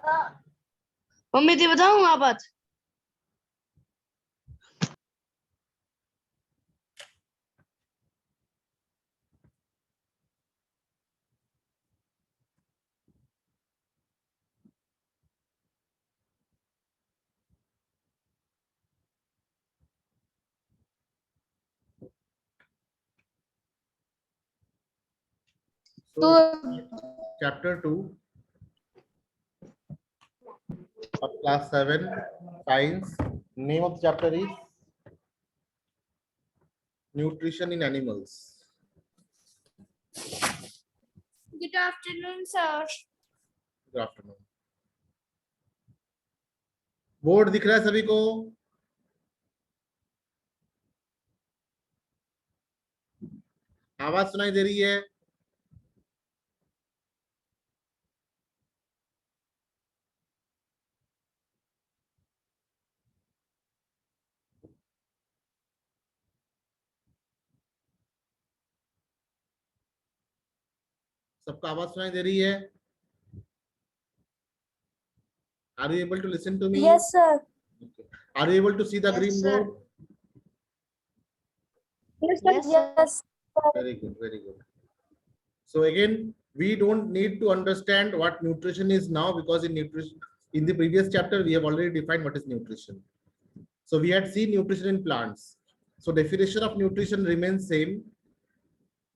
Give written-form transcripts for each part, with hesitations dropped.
Mummy ती बताऊँ आप? So, chapter 2 of class 7 science. Name of the chapter is nutrition in animals. Good afternoon, sir. Good afternoon. Board दिख रहा है सभी को? आवाज सुनाई दे रही है? सबको आवाज सुनाई दे रही है? Are you able to listen to me? Yes, sir. Okay. Are you able to see the Yes, green sir. board? Yes, Yes, sir. yes. Very good, very good. So again, we don't need to understand what nutrition is now, because in nutrition, in the previous chapter, we have already defined what is nutrition. So we had seen nutrition in plants. So definition of nutrition remains same.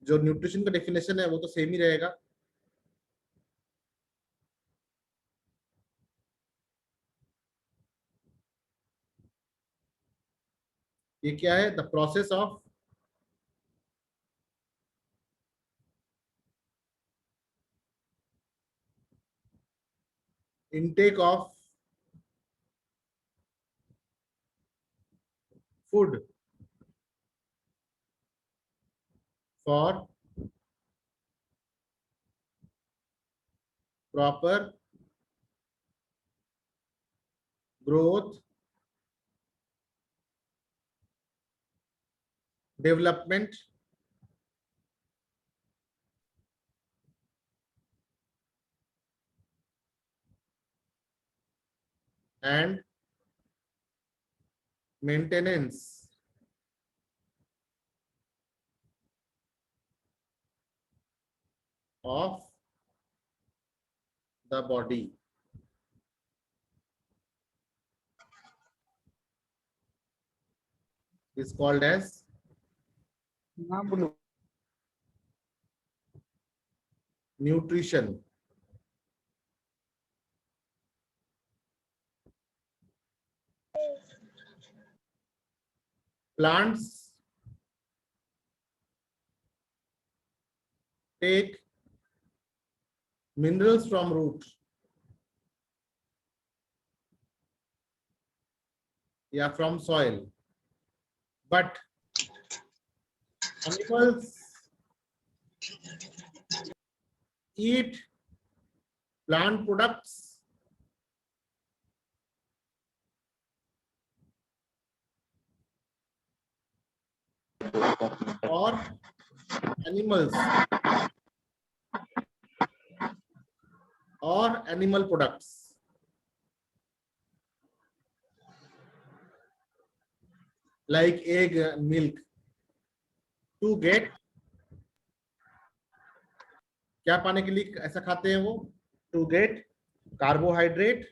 जो nutrition का definition है वो तो same ही रहेगा. ये क्या है? The process of intake of food for proper growth, development, and maintenance of the body is called as nutrition. Plants take minerals from root, yeah, from soil, but animals eat plant products or animals or animal products. Like egg, milk. To get, क्या पाने के लिए ऐसा खाते हैं वो? To get carbohydrate,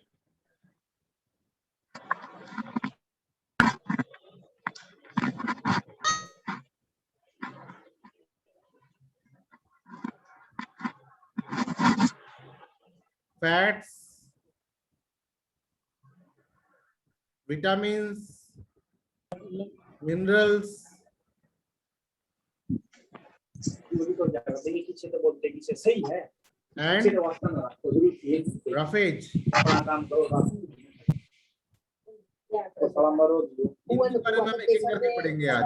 fats, vitamins, minerals, and roughage. इनके बारे में हम एक-एक करके पढ़ेंगे आज.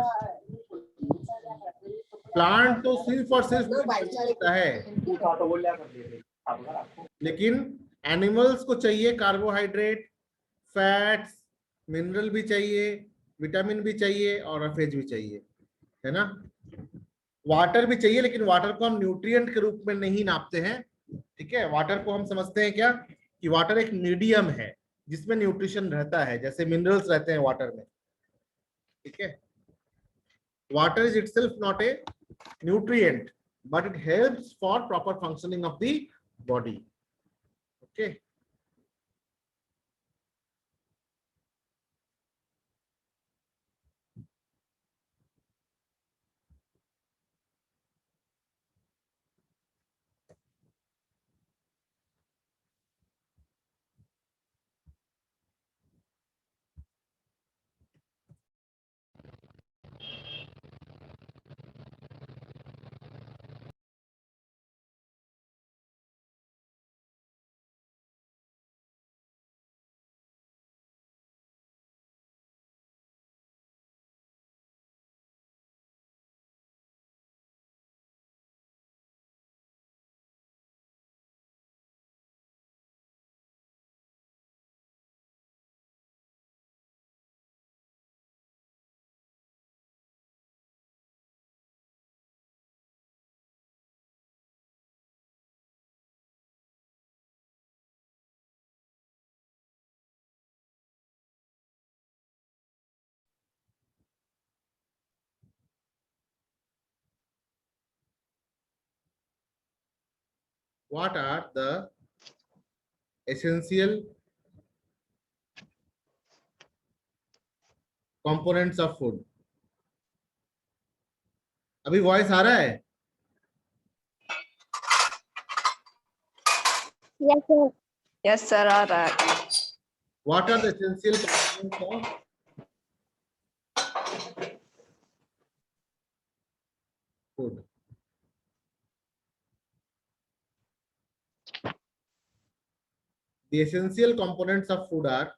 प्लांट तो सिर्फ और सिर्फ होता है, लेकिन एनिमल्स को चाहिए कार्बोहाइड्रेट, फैट्स, मिनरल भी चाहिए, विटामिन भी चाहिए और रफेज भी चाहिए, है ना. वाटर भी चाहिए, लेकिन वाटर को हम न्यूट्रिएंट के रूप में नहीं नापते हैं. ठीक है, वाटर को हम समझते हैं क्या? कि वाटर एक मीडियम है जिसमें न्यूट्रिशन रहता है, जैसे मिनरल्स रहते हैं वाटर में, ठीक है। Water is itself not a nutrient but it helps for proper functioning of the body. Okay. What are the essential components of food? अभी वॉइस आ रहा है? Yes, sir. यस सर आ रहा है. What are the essential components of food? The essential components of food are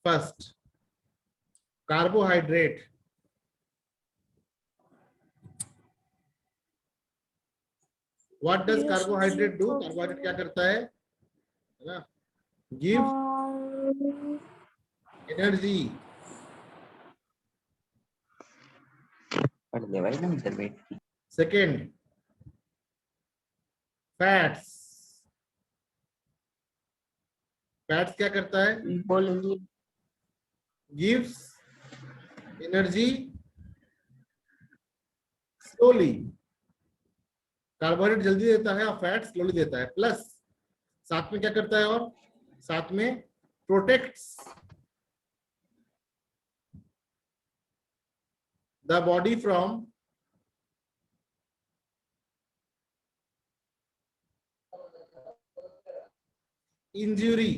first, carbohydrate. What does carbohydrate do? Carbohydrate क्या करता है ना? Give energy. पढ़ ले भाई ना इधर बैठ. Second, fats. Fats क्या करता है? बोलेंगे. Gives energy slowly. कार्बोहाइड्रेट जल्दी देता है और फैट स्लोली देता है. प्लस साथ में क्या करता है? और साथ में protects the body from injury.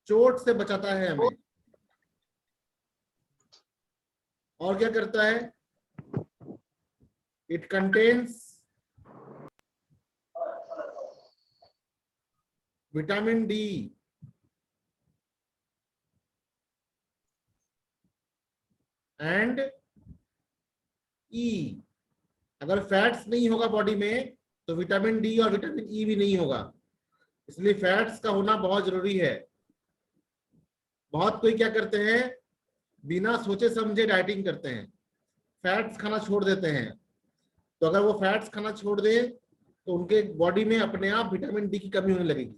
चोट से बचाता है हमें. और क्या करता है? It contains vitamin D and E. अगर फैट्स नहीं होगा बॉडी में तो विटामिन डी और विटामिन ई भी नहीं होगा. इसलिए फैट्स का होना बहुत जरूरी है. बहुत कोई क्या करते हैं, बिना सोचे समझे डाइटिंग करते हैं, फैट्स खाना छोड़ देते हैं. तो अगर वो फैट्स खाना छोड़ दे तो उनके बॉडी में अपने आप विटामिन डी की कमी होने लगेगी,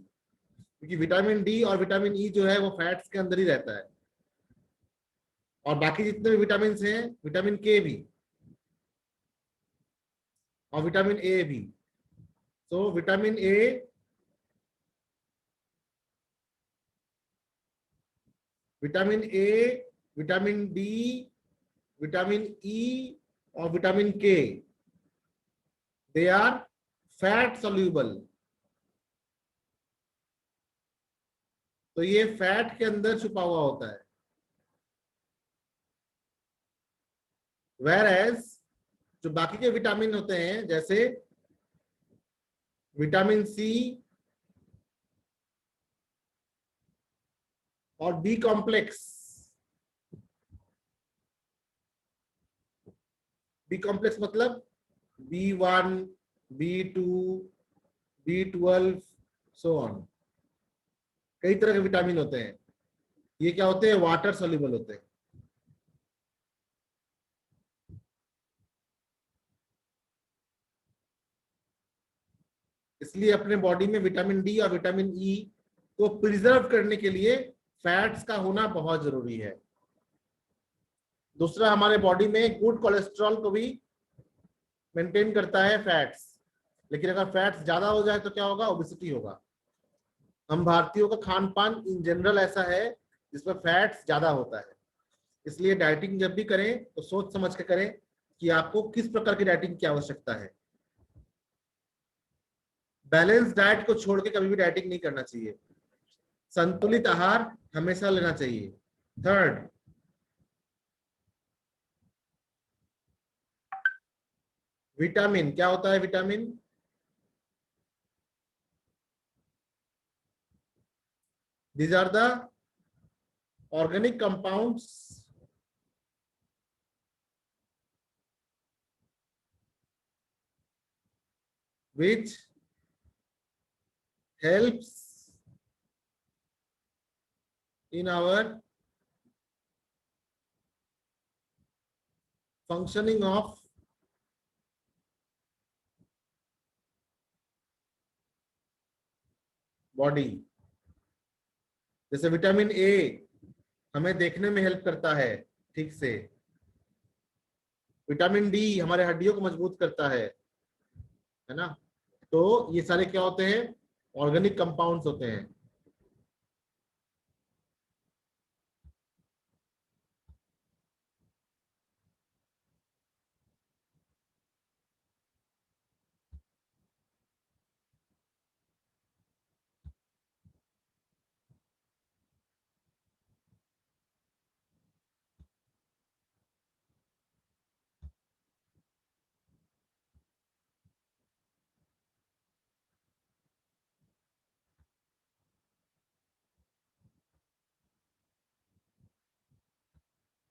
क्योंकि विटामिन डी और विटामिन ई जो है वो फैट्स के अंदर ही रहता है. और बाकी जितने भी विटामिन हैं, विटामिन के भी और विटामिन ए भी. तो vitamin A, vitamin A, vitamin D, vitamin E और विटामिन के, दे आर फैट सॉल्यूबल. तो ये फैट के अंदर छुपा हुआ होता है. Whereas जो बाकी के विटामिन होते हैं, जैसे विटामिन सी और बी कॉम्प्लेक्स. बी कॉम्प्लेक्स मतलब B1, B2, B12, so on. कई तरह के विटामिन होते हैं, ये क्या होते हैं, वाटर सोल्यूबल होते हैं। इसलिए अपने बॉडी में विटामिन डी और विटामिन ई को प्रिजर्व करने के लिए फैट्स का होना बहुत जरूरी है। दूसरा, हमारे बॉडी में गुड कोलेस्ट्रॉल को भी मेंटेन करता है फैट्स, लेकिन अगर फैट्स ज्यादा हो जाए तो क्या होगा, ओबेसिटी होगा। हम भारतीयों का खान पान इन जनरल ऐसा है जिसमें फैट्स ज्यादा होता है, इसलिए डाइटिंग जब भी करें तो सोच समझ के करें कि आपको किस प्रकार की डाइटिंग की आवश्यकता है। बैलेंस डाइट को छोड़ के कभी भी डाइटिंग नहीं करना चाहिए, संतुलित आहार हमेशा लेना चाहिए। Third, vitamin. क्या होता है vitamin? These are the organic compounds which helps in our functioning of body. जैसे विटामिन ए हमें देखने में हेल्प करता है ठीक से, विटामिन डी हमारे हड्डियों को मजबूत करता है ना। तो ये सारे क्या होते हैं, ऑर्गेनिक कंपाउंड्स होते हैं।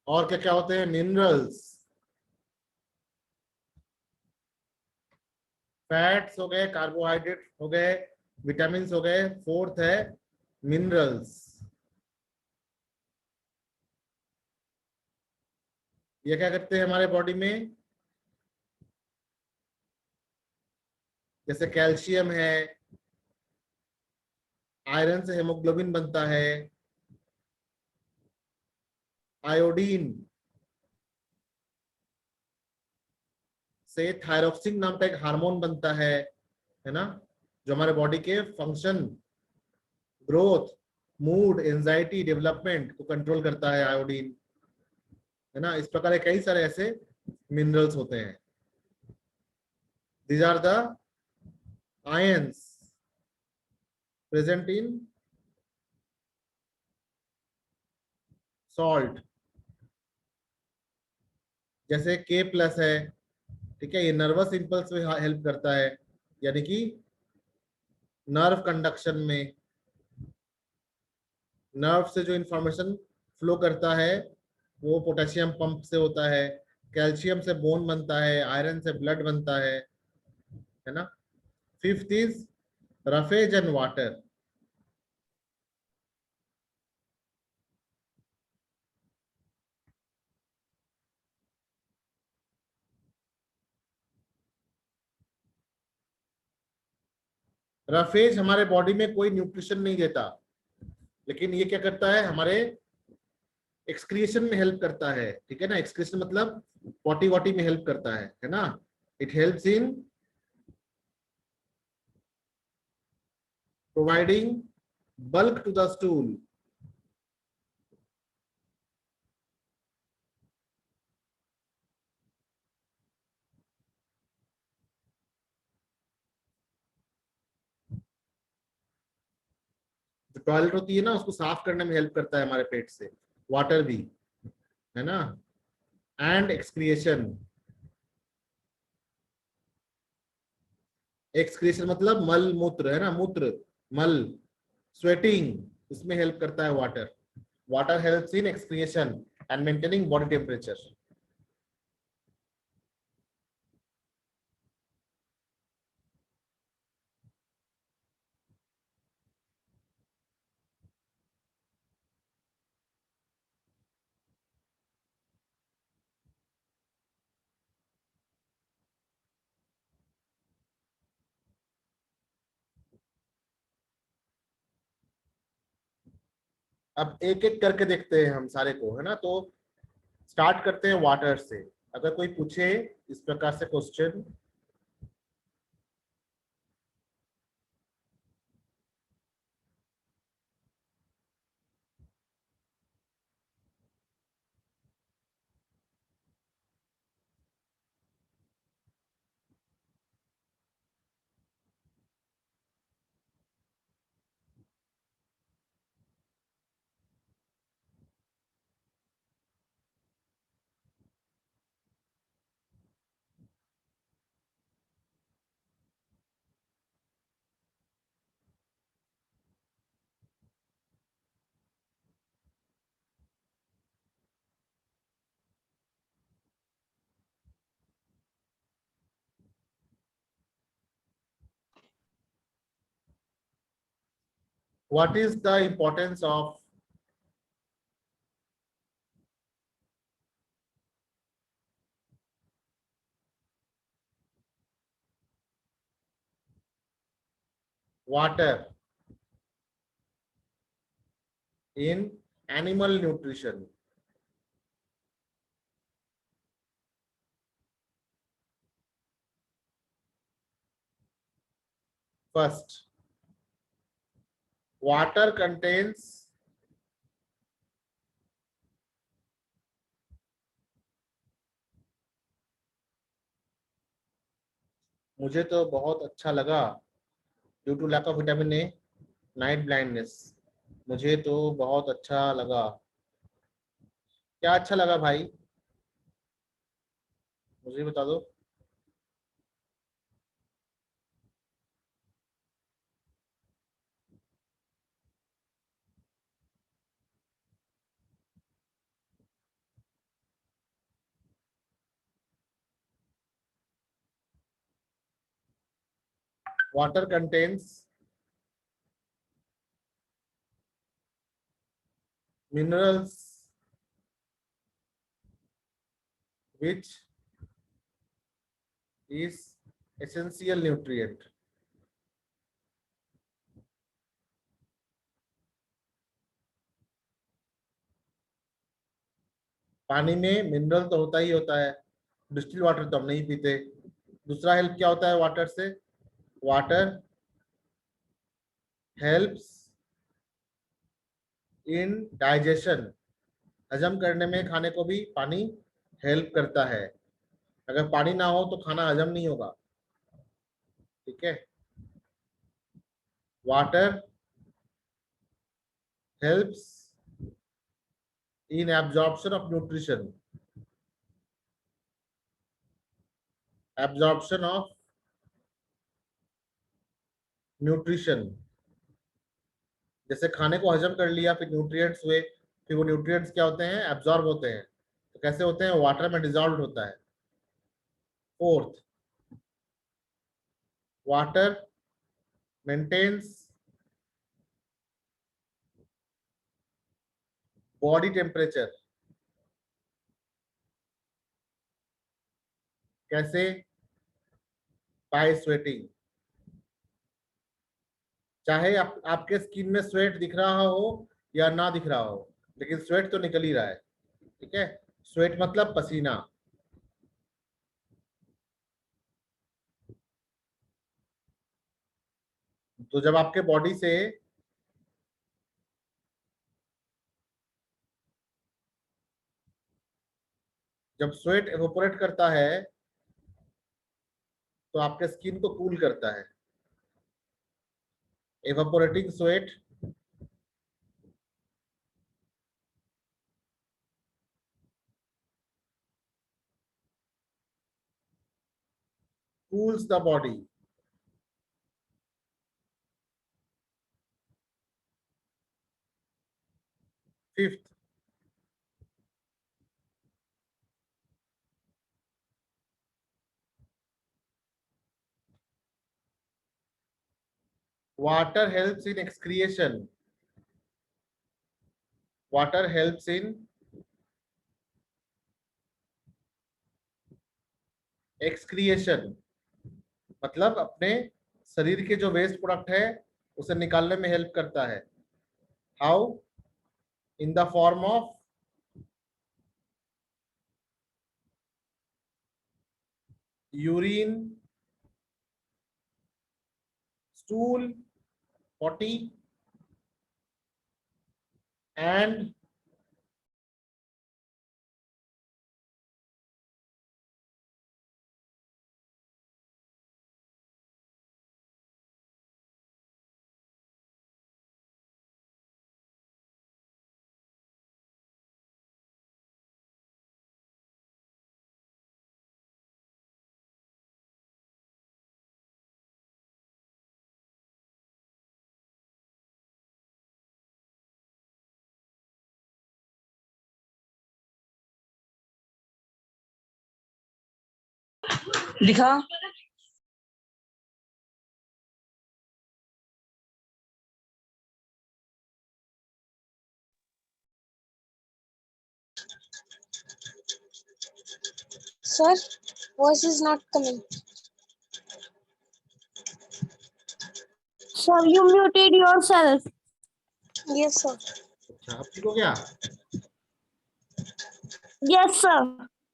और क्या क्या होते हैं, मिनरल्स। फैट्स हो गए, कार्बोहाइड्रेट हो गए, विटामिन हो गए, फोर्थ है मिनरल्स। ये क्या करते हैं हमारे बॉडी में, जैसे कैल्शियम है, आयरन से हेमोग्लोबिन बनता है, आयोडीन से थायरोक्सिन नाम का एक हार्मोन बनता है ना, जो हमारे बॉडी के function, growth, mood, anxiety, development को कंट्रोल करता है आयोडीन, है ना। इस प्रकार के कई सारे ऐसे मिनरल्स होते हैं। These are the ions present in salt. जैसे के प्लस है, ठीक है, ये नर्वस इंपल्स में हेल्प करता है, यानी कि नर्व कंडक्शन में, नर्व से जो इंफॉर्मेशन फ्लो करता है वो पोटेशियम पंप से होता है, कैल्शियम से बोन बनता है, आयरन से ब्लड बनता है ना। Fifth is roughage and water. Roughage हमारे बॉडी में कोई न्यूट्रिशन नहीं देता, लेकिन ये क्या करता है, हमारे एक्सक्रिएशन में हेल्प करता है, ठीक है ना। एक्सक्रिएशन मतलब पॉटी वॉटी में हेल्प करता है ना। It helps in providing bulk to the stool. जो टॉयलेट होती है ना, उसको साफ करने में हेल्प करता है हमारे पेट से, वाटर भी, है ना। एंड एक्सक्रिएशन, एक्सक्रीशन मतलब मल मूत्र, है ना, मूत्र, मल, स्वेटिंग, इसमें हेल्प करता है water. Water helps in excretion and maintaining body temperature. अब एक एक करके देखते हैं हम सारे को, है ना। तो स्टार्ट करते हैं वाटर से। अगर कोई पूछे इस प्रकार से question, what is the importance of water in animal nutrition? First, water contains मुझे तो बहुत अच्छा लगा due to lack of vitamin A night blindness. मुझे तो बहुत अच्छा लगा। क्या अच्छा लगा भाई, मुझे बता दो। Water contains minerals which is essential nutrient. पानी में मिनरल तो होता ही होता है, डिस्टिल वाटर तो हम नहीं पीते। दूसरा हेल्प क्या होता है वाटर से? वाटर हेल्प्स इन डाइजेशन, हजम करने में खाने को भी पानी हेल्प करता है। अगर पानी ना हो तो खाना हजम नहीं होगा, ठीक है। Water helps in absorption of nutrition, absorption of nutrition. जैसे खाने को हजम कर लिया, फिर न्यूट्रिएंट्स हुए, फिर वो न्यूट्रिएंट्स क्या होते हैं? एब्जॉर्ब होते हैं। तो कैसे होते हैं? वाटर में डिजॉल्व होता है। Fourth, water maintains body temperature. कैसे? By sweating. चाहे आपके स्किन में स्वेट दिख रहा हो या ना दिख रहा हो, लेकिन स्वेट तो निकल ही रहा है, ठीक है। स्वेट मतलब पसीना। तो जब आपके बॉडी से जब स्वेट एवोपोरेट करता है तो आपके स्किन को कूल करता है। एवोपोरेटिंग sweat cools the body. Fifth, water helps in excretion. Water helps in excretion, मतलब अपने शरीर के जो वेस्ट प्रोडक्ट है उसे निकालने में हेल्प करता है। How? in the form of urine, stool, potty, and दिखा Sir, voice is not coming. Sir, you muted yourself. Yes, sir. अच्छा आप ठीक हो गया? Yes, sir.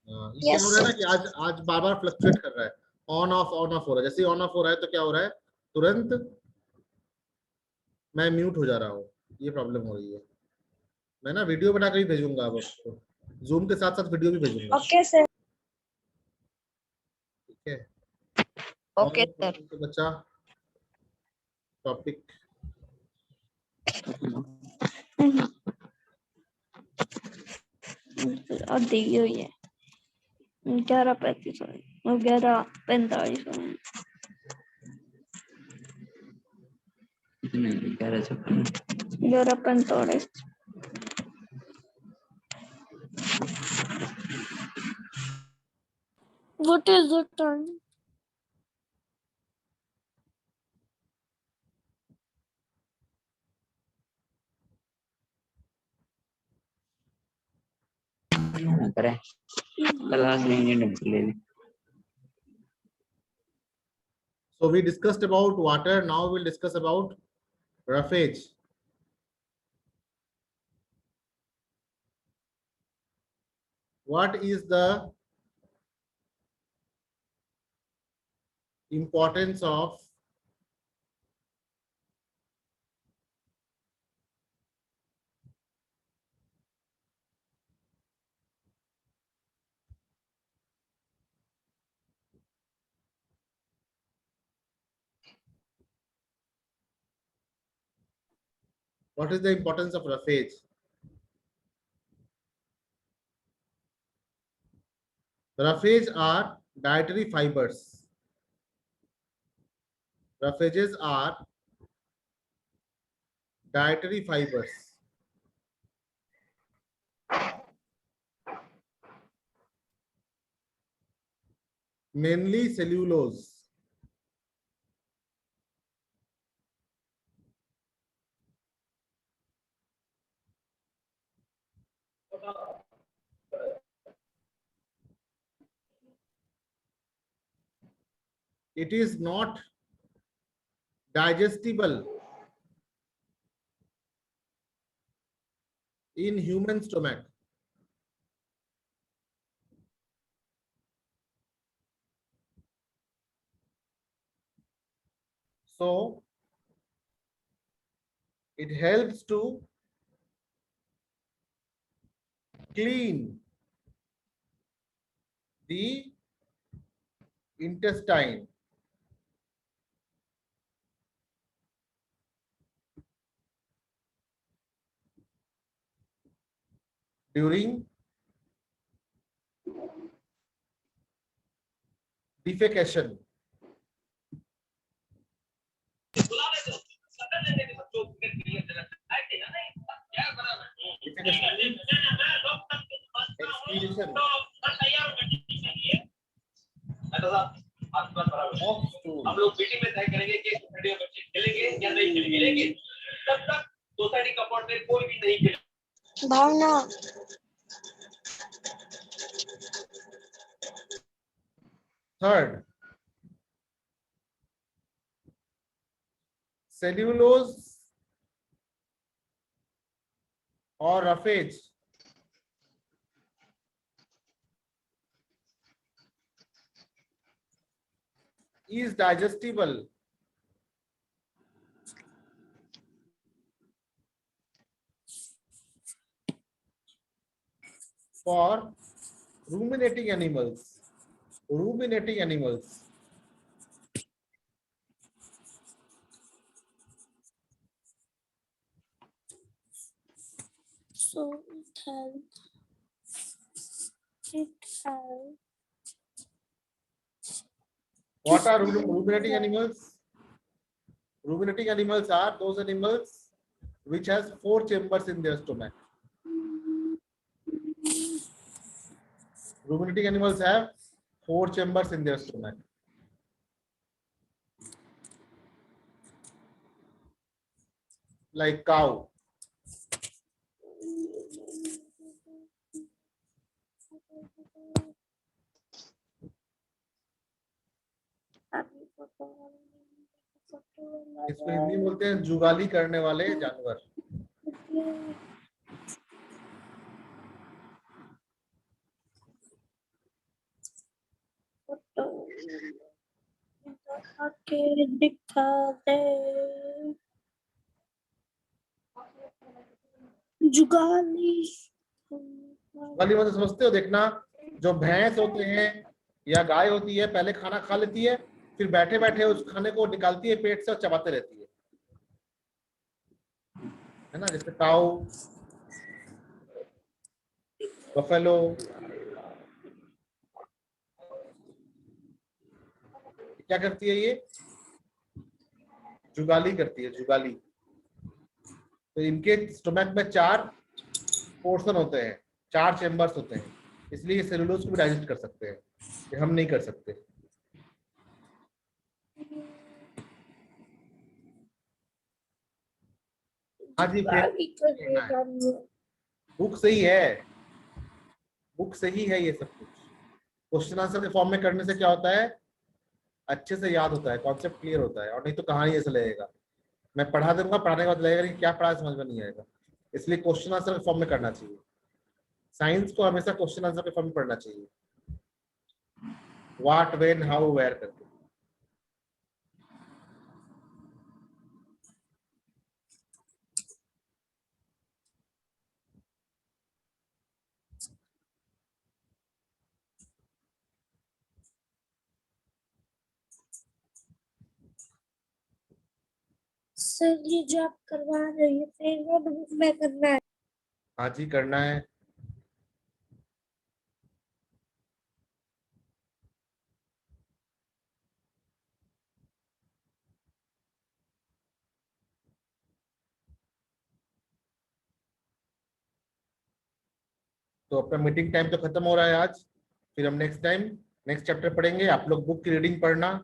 ये क्या Yes, हो रहा है ना sir. कि आज आज बार बार फ्लक्चुएट कर रहा है, ऑन ऑफ हो रहा है। जैसे ऑन ऑफ हो रहा है तो क्या हो रहा है, तुरंत मैं म्यूट हो जा रहा हूँ। ये प्रॉब्लम हो रही है। मैं ना वीडियो बना कर ही भेजूंगा अब आपको, जूम के साथ साथ वीडियो भी भेजूंगा। Okay, sir. ठीक है? ओके और सर तो बच्चा टॉपिक और दी हुई है 11:35 11:45 11:45 What is the time? करें क्लास नहीं ले ली So we discussed about water. Now we'll discuss about roughage. What is the importance of roughage? Roughage are dietary fibers. Roughages are dietary fibers. Mainly cellulose. It is not digestible in human stomach. So it helps to clean the intestine. During defecation. Expiration of stool. हम लोग meeting में तय करेंगे कि बच्चे खेलेंगे या नहीं खेलेंगे। तब तक सोसाइटी कंपाउंड में कोई भी नहीं खेले। Bhavna. Third, cellulose और roughage? Is digestible for ruminating animals. Ruminating animals. So it has What are ruminating animals? Ruminating animals are those animals which has 4 chambers in their stomach. Ruminating animals have 4 chambers in their stomach. Like cow. इसको हिंदी में बोलते हैं जुगाली करने वाले जानवर. दिखा दे जुगाली. जुगाली मतलब समझते हो? देखना, जो भैंस होते हैं या गाय होती है, पहले खाना खा लेती है, फिर बैठे बैठे उस खाने को निकालती है पेट से और चबाते रहती है ना? जैसे काऊ, बफेलो. क्या करती है ये? जुगाली करती है, जुगाली. तो इनके स्टोमक में 4 पोर्शन होते हैं, 4 चेम्बर्स होते हैं, इसलिए सेलुलोज को भी डाइजेस्ट कर सकते हैं. ये हम नहीं कर सकते. हाँ जी, बुक सही है, बुक सही है. ये सब कुछ क्वेश्चन आंसर के फॉर्म में करने से क्या होता है? अच्छे से याद होता है, कॉन्सेप्ट क्लियर होता है. और नहीं तो कहानी ऐसे लगेगा, मैं पढ़ा दूंगा, पढ़ाने के बाद लगेगा कि क्या पढ़ा समझ में नहीं आएगा. इसलिए क्वेश्चन आंसर के फॉर्म में करना चाहिए. साइंस को हमेशा क्वेश्चन आंसर के फॉर्म में पढ़ना चाहिए. व्हाट, व्हेन, हाउ, वेयर करके. सर ये जो आप करवा रहे हैं फिर नोटबुक में करना है. हाँ जी, करना है. तो अपना मीटिंग टाइम तो खत्म हो रहा है आज. फिर हम नेक्स्ट टाइम नेक्स्ट चैप्टर पढ़ेंगे. आप लोग बुक की रीडिंग पढ़ना,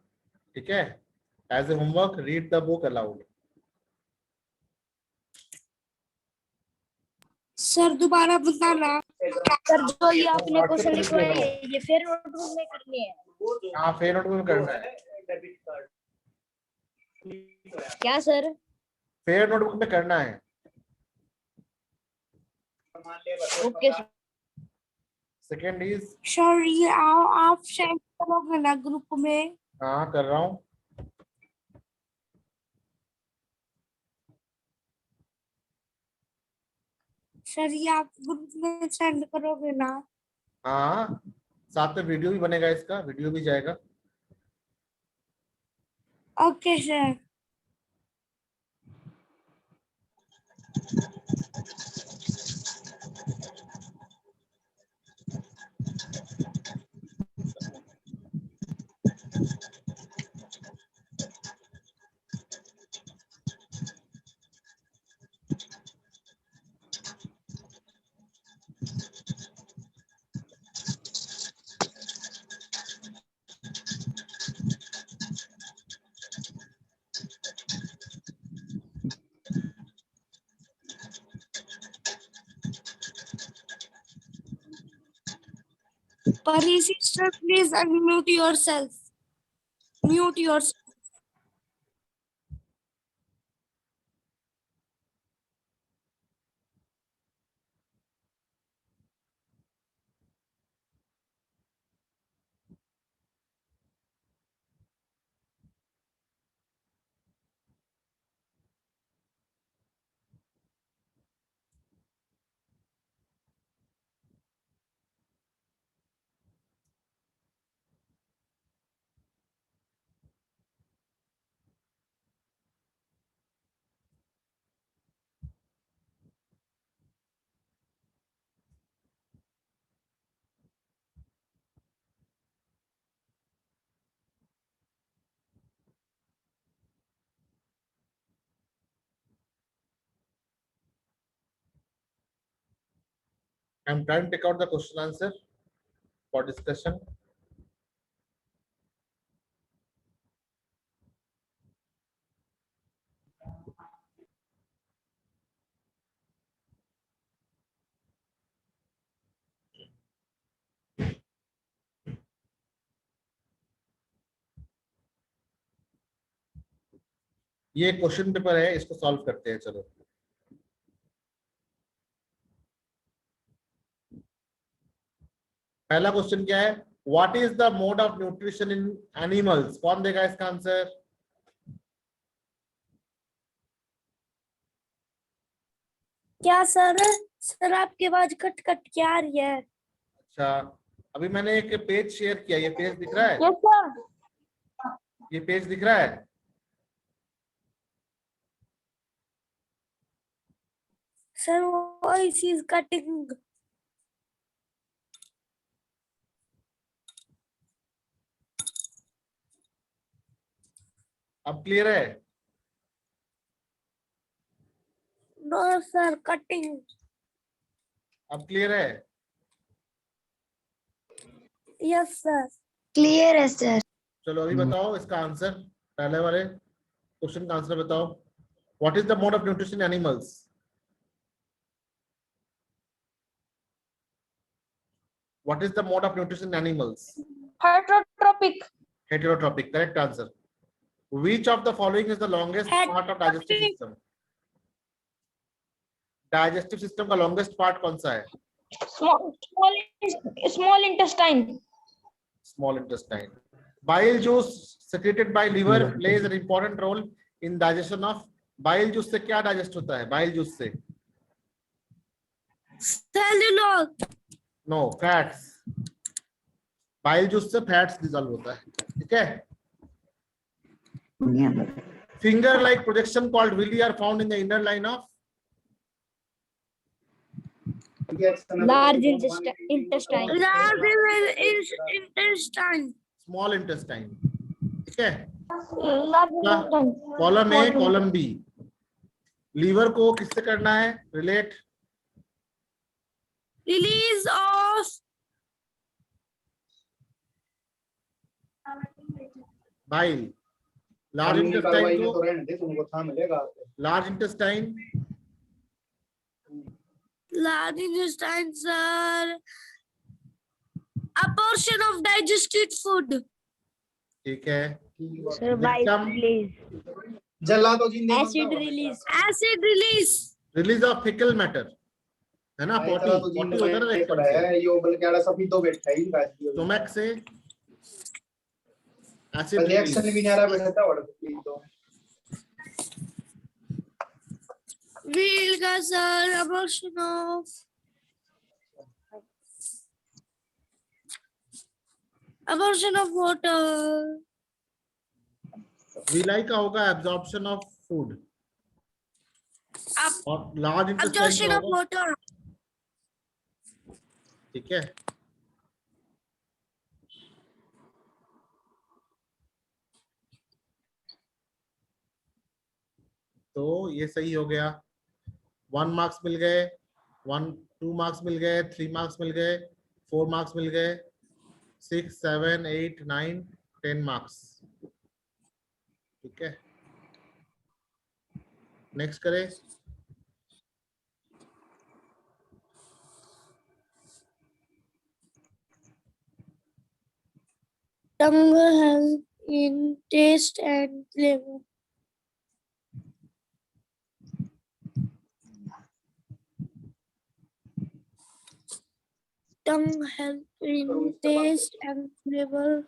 ठीक है? As a homework read the book aloud. Sir दोबारा बताना. सर जो ये आपने क्वेश्चन लिखवाए ये फिर नोटबुक में करने हैं. हाँ, फेयर नोटबुक में करना है. क्या सर? फेयर नोटबुक में करना है. Okay sir. Second is, sir ये आप सेंड करोगे ना ग्रुप में? हाँ कर रहा हूँ. सर ये आप ग्रुप में सेंड करोगे ना? हाँ, साथ में वीडियो भी बनेगा, इसका वीडियो भी जाएगा. Okay sir. Parisi sir, please unmute yourself. Mute yourself. I'm trying to take out the question answer for discussion. ये क्वेश्चन पेपर है, इसको सॉल्व करते हैं। चलो, पहला क्वेश्चन क्या है? What is the mode of nutrition in animals? कौन देगा इसका आंसर? क्या सर? सर आपकी आवाज कट कट के आ रही है। अच्छा, अभी मैंने एक पेज शेयर किया, ये पेज दिख रहा है? Yes sir. ये पेज दिख रहा है? Sir voice is cutting. अब क्लियर है? No sir, cutting. अब क्लियर है? Yes sir. क्लियर है सर। चलो अभी बताओ इसका आंसर, पहले वाले क्वेश्चन का आंसर बताओ। What is the mode of nutrition animals? What is the mode of nutrition in animals? Heterotrophic. Heterotropic, correct answer. Which of the following is the longest part of digestive system? Digestive system का longest part कौन सा है? Small intestine. Small intestine. Bile juice secreted by liver plays an important role in digestion of. Bile juice से क्या digest होता है? Bile juice से? Cellulose. No, fats. Bile juice से fats dissolve होता है, ठीक है? Finger-like projection called villi are found in the inner line of. Large intestine. Large intestine. Small intestine, ठीक है? Large intestine. Column A, column B. Liver को किससे करना है relate? Release of bile. Large intestine को, तुमको था मिलेगा। Large intestine, large intestine sir a portion of digested food. ठीक है? Sir, Rectum, please. जला तो जिंदगी Acid release. Acid release. release of fecal matter, है ना? पोटी होता है ना rectum से, यो बल्कि आड़ा सभी तो बैठा ही राजी स्टोमक से एसिड रिएक्शन भी नहीं आ रहा बैठा और तो Will sir a portion of water. Villi का होगा एब्जॉर्प्शन ऑफ फूड, और large Absorption intestine of water. ठीक है? तो ये सही हो गया। 1 मार्क्स मिल गए, 2 मार्क्स मिल गए, 3 मार्क्स मिल गए, 4 मार्क्स मिल गए, 6, 7, 8, 9, 10 मार्क्स, ठीक है? नेक्स्ट करें। Tongue help in taste and flavor. Tongue help in taste and flavor.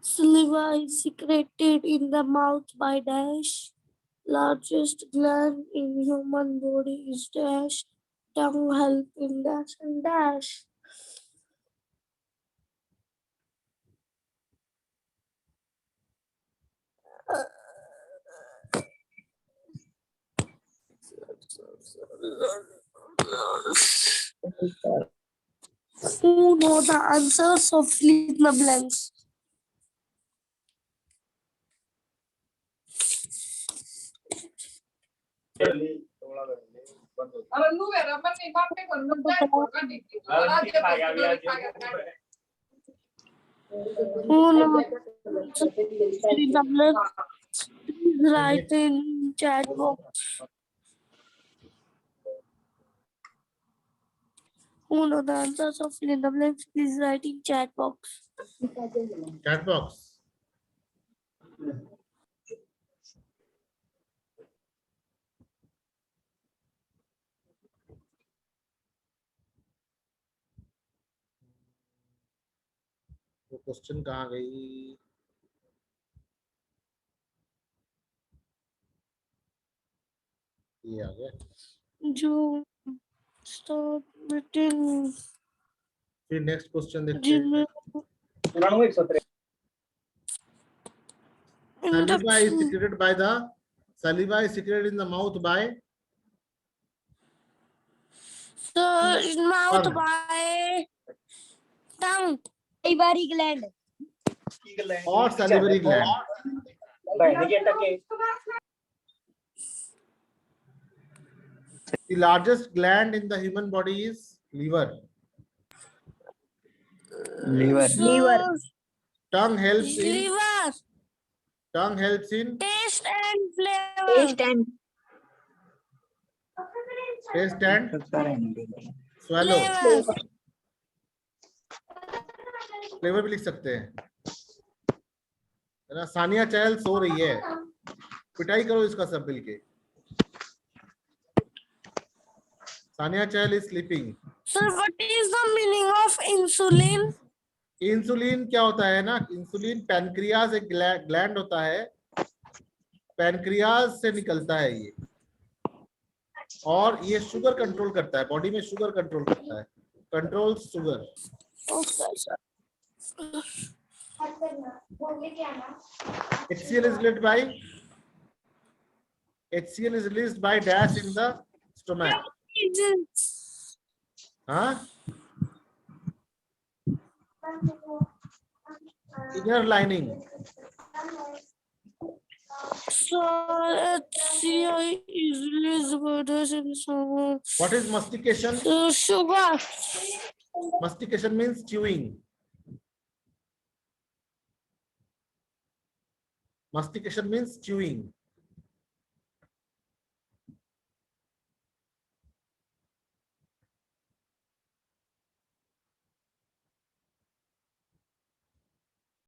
Saliva is secreted in the mouth by dash. Largest gland in human body is dash. Tongue help in dash and dash. Who know the answers of fill in the blanks? थोड़ा कर ले, बंद हो गया। Who knows numbers? Please write in chat box. Who knows the answers of numbers? Please write in chat box. Chat box. वो question कहाँ गई? ये आ गया। जो start written फिर नेक्स्ट क्वेश्चन देखते हैं। Gmail पुराना 113 Saliva is induction. secreted by the saliva is secreted in the mouth by So in mouth tongue. by tongue. salivary gland. or salivary gland. The largest gland in the human body is liver. Liver. Liver. Tongue helps in Liver. Taste and flavor. Taste and taste and swallow. Flavor. Flavour भी लिख सकते हैं, है ना। सानिया चहल सो रही है, पिटाई करो इसका सब मिलके। Sania Chahal is sleeping. So what is the meaning of insulin? Insulin क्या होता है ना, इंसुलिन पैनक्रियाज एक ग्लैंड होता है, पैनक्रियाज से निकलता है ये, और ये शुगर कंट्रोल करता है, बॉडी में शुगर कंट्रोल करता है, control sugar. Okay, sir. HCl is released by dash in the stomach. Huh? Inner lining. So HCl is released by this in someone. What is mastication? Sugar. Mastication means chewing. Mastication means chewing.